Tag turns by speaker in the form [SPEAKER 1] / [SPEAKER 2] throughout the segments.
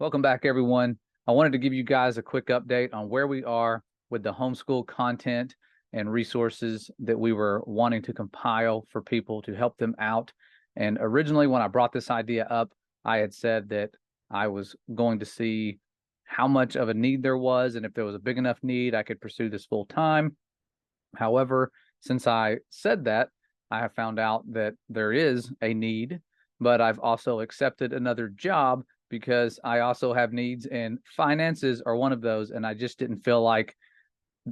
[SPEAKER 1] Welcome back, everyone. I wanted to give you guys a quick update on where we are with the homeschool content and resources that we were wanting to compile for people to help them out. And originally, when I brought this idea up, I had said that I was going to see how much of a need there was, and if there was a big enough need, I could pursue this full time. However, since I said that, I have found out that there is a need, but I've also accepted another job because I also have needs, and finances are one of those. And I just didn't feel like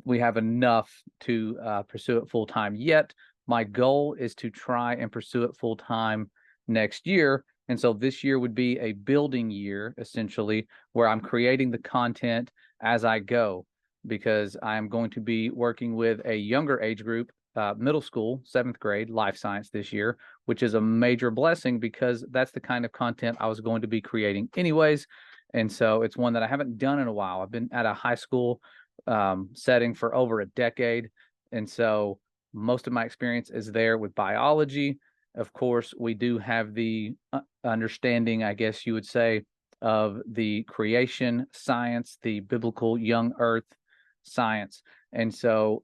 [SPEAKER 1] we have enough to pursue it full time yet. My goal is to try and pursue it full time next year. And so this year would be a building year, essentially, where I'm creating the content as I go, because I'm going to be working with a younger age group, middle school, 7th grade, life science this year, which is a major blessing because that's the kind of content I was going to be creating anyways. And so it's one that I haven't done in a while. I've been at a high school setting for over a decade. And so most of my experience is there with biology. Of course, we do have the understanding, I guess you would say, of the creation science, the biblical young earth science. And so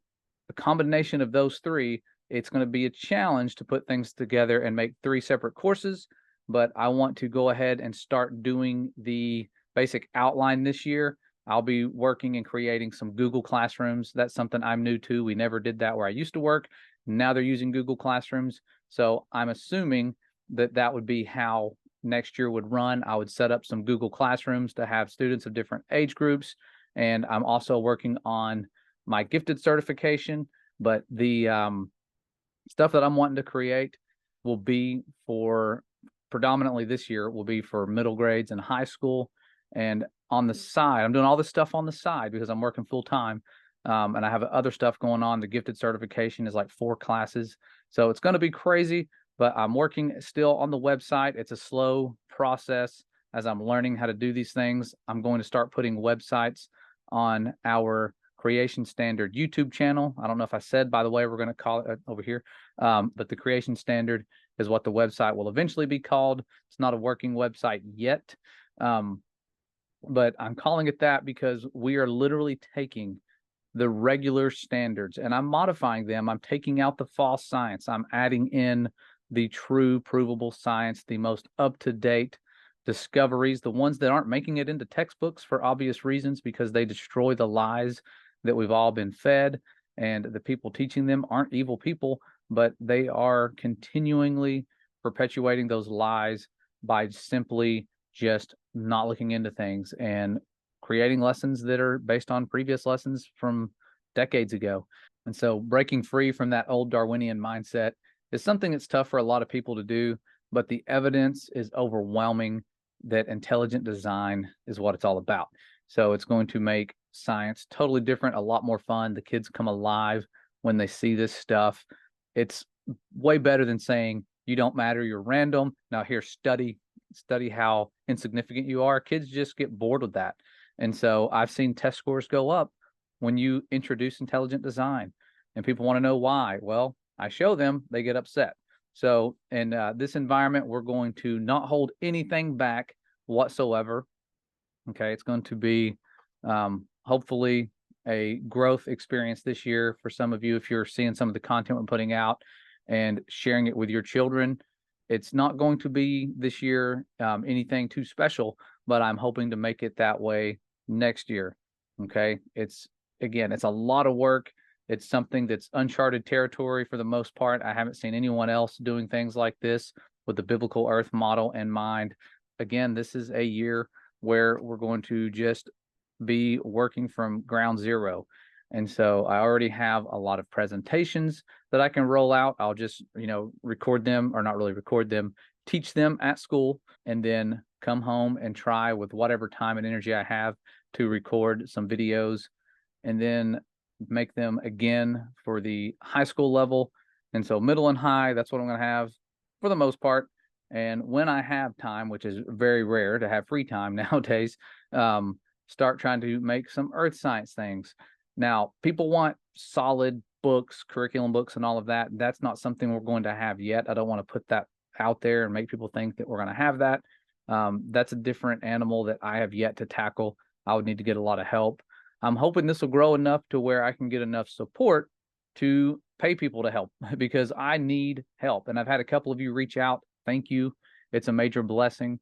[SPEAKER 1] a combination of those three, it's going to be a challenge to put things together and make 3 separate courses. But I want to go ahead and start doing the basic outline this year. I'll be working and creating some Google Classrooms. That's something I'm new to. We never did that where I used to work. Now they're using Google Classrooms. So I'm assuming that that would be how next year would run. I would set up some Google Classrooms to have students of different age groups. And I'm also working on my gifted certification. But the stuff that I'm wanting to create will be for predominantly this year will be for middle grades and high school. And on the side, I'm doing all this stuff on the side because I'm working full time. And I have other stuff going on. The gifted certification is like 4 classes. So it's going to be crazy, but I'm working still on the website. It's a slow process as I'm learning how to do these things. I'm going to start putting websites on our Creation Standard YouTube channel. I don't know if I said, by the way, we're going to call it over here, but the Creation Standard is what the website will eventually be called. It's not a working website yet, but I'm calling it that because we are literally taking the regular standards and I'm modifying them. I'm taking out the false science. I'm adding in the true provable science, the most up-to-date discoveries, the ones that aren't making it into textbooks for obvious reasons because they destroy the lies that we've all been fed. And the people teaching them aren't evil people, but they are continually perpetuating those lies by simply just not looking into things and creating lessons that are based on previous lessons from decades ago. And so breaking free from that old Darwinian mindset is something that's tough for a lot of people to do, but the evidence is overwhelming that intelligent design is what it's all about. So it's going to make science totally different, a lot more fun. The kids come alive when they see this stuff. It's way better than saying you don't matter, you're random. Now here, study how insignificant you are. Kids just get bored with that. And so I've seen test scores go up when you introduce intelligent design and people want to know why. Well, I show them, they get upset. So in this environment, we're going to not hold anything back whatsoever. Okay, it's going to be hopefully a growth experience this year for some of you if you're seeing some of the content we're putting out and sharing it with your children. It's not going to be this year anything too special, but I'm hoping to make it that way next year. Okay, it's a lot of work. It's something that's uncharted territory for the most part. I haven't seen anyone else doing things like this with the biblical earth model in mind. Again, this is a year where we're going to just be working from ground zero. And so I already have a lot of presentations that I can roll out. I'll just, record them, or not really record them, teach them at school, and then come home and try with whatever time and energy I have to record some videos and then make them again for the high school level. And so middle and high, that's what I'm going to have for the most part. And when I have time, which is very rare to have free time nowadays, start trying to make some earth science things. Now, people want solid books, curriculum books, and all of that. That's not something we're going to have yet. I don't want to put that out there and make people think that we're going to have that. That's a different animal that I have yet to tackle. I would need to get a lot of help. I'm hoping this will grow enough to where I can get enough support to pay people to help because I need help. And I've had a couple of you reach out. Thank you. It's a major blessing.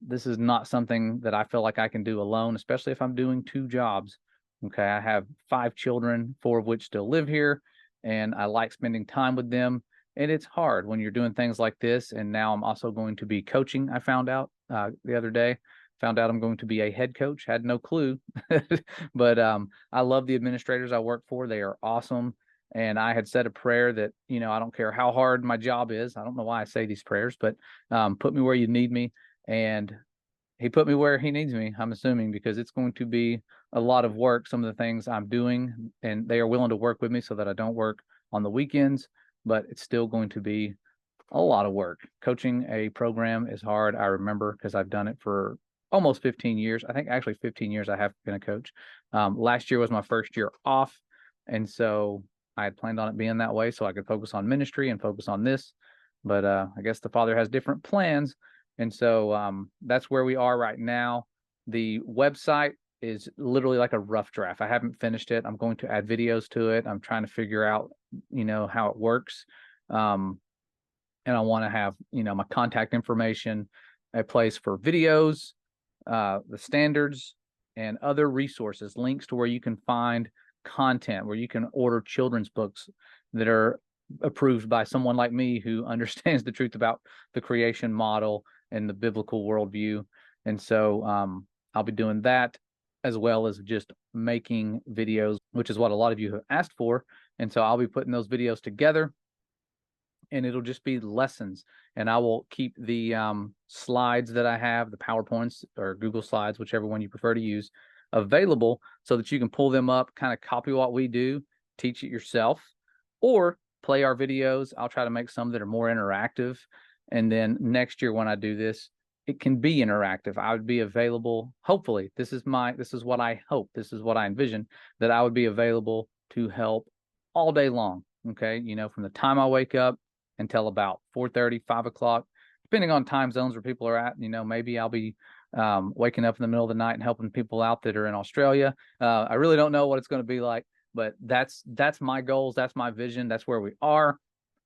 [SPEAKER 1] This is not something that I feel like I can do alone, especially if I'm doing two jobs. Okay. I have 5 children, 4 of which still live here, and I like spending time with them. And it's hard when you're doing things like this. And now I'm also going to be coaching. I found out the other day, found out I'm going to be a head coach. Had no clue, but I love the administrators I work for. They are awesome. And I had said a prayer that, I don't care how hard my job is. I don't know why I say these prayers, but put me where you need me. And he put me where he needs me, I'm assuming, because it's going to be a lot of work, some of the things I'm doing, and they are willing to work with me so that I don't work on the weekends, but it's still going to be a lot of work. Coaching a program is hard. I remember because I've done it for almost 15 years. I think actually 15 years I have been a coach. Last year was my first year off. And so I had planned on it being that way so I could focus on ministry and focus on this. But I guess the Father has different plans. And so that's where we are right now. The website is literally like a rough draft. I haven't finished it. I'm going to add videos to it. I'm trying to figure out, how it works. And I want to have, my contact information, a place for videos, the standards, and other resources, links to where you can find content, where you can order children's books that are approved by someone like me who understands the truth about the creation model and the biblical worldview. And so I'll be doing that as well as just making videos, which is what a lot of you have asked for. And so I'll be putting those videos together, and it'll just be lessons. And I will keep the slides that I have, the PowerPoints or Google Slides, whichever one you prefer to use, available so that you can pull them up, kind of copy what we do, teach it yourself, or play our videos. I'll try to make some that are more interactive. And then next year when I do this, it can be interactive. I would be available. Hopefully, this is what I hope. This is what I envision, that I would be available to help all day long. Okay. From the time I wake up until about 4:30, 5 o'clock, depending on time zones where people are at. Maybe I'll be waking up in the middle of the night and helping people out that are in Australia. I really don't know what it's going to be like, but that's my goals. That's my vision. That's where we are.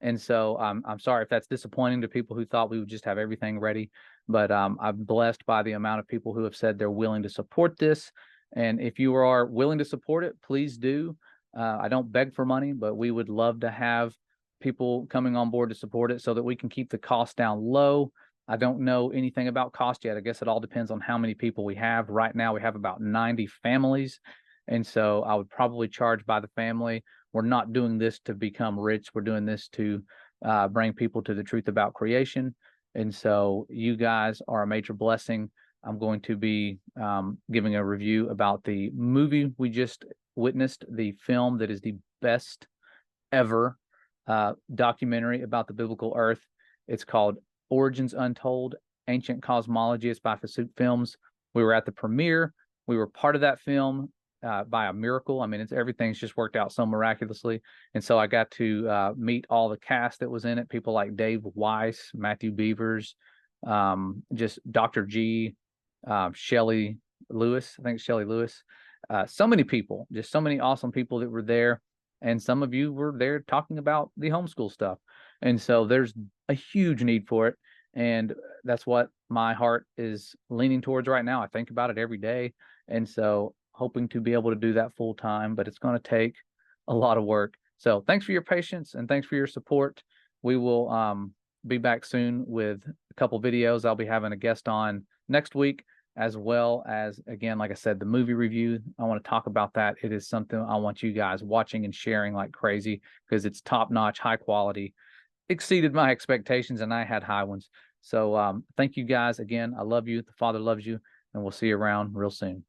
[SPEAKER 1] And so I'm sorry if that's disappointing to people who thought we would just have everything ready, but I'm blessed by the amount of people who have said they're willing to support this. And if you are willing to support it, please do. I don't beg for money, but we would love to have people coming on board to support it so that we can keep the cost down low. I don't know anything about cost yet. I guess it all depends on how many people we have. Right now, we have about 90 families. And so I would probably charge by the family. We're not doing this to become rich. We're doing this to bring people to the truth about creation. And so you guys are a major blessing. I'm going to be giving a review about the movie we just witnessed, the film that is the best ever documentary about the biblical earth. It's called Origins Untold, Ancient Cosmology. It's by Fasuk Films. We were at the premiere. We were part of that film by a miracle. I mean, everything's just worked out so miraculously. And so I got to meet all the cast that was in it, people like Dave Weiss, Matthew Beavers, just Dr. G, Shelley Lewis. I think it's Shelley Lewis. So many people, just so many awesome people that were there. And some of you were there talking about the homeschool stuff. And so there's a huge need for it. And that's what my heart is leaning towards right now. I think about it every day. And so hoping to be able to do that full time, but it's going to take a lot of work. So thanks for your patience and thanks for your support. We will be back soon with a couple videos. I'll be having a guest on next week, as well as, again, like I said, the movie review. I want to talk about that. It is something I want you guys watching and sharing like crazy because it's top-notch, high quality, exceeded my expectations, and I had high ones. So thank you guys again. I love you. The Father loves you, and we'll see you around real soon.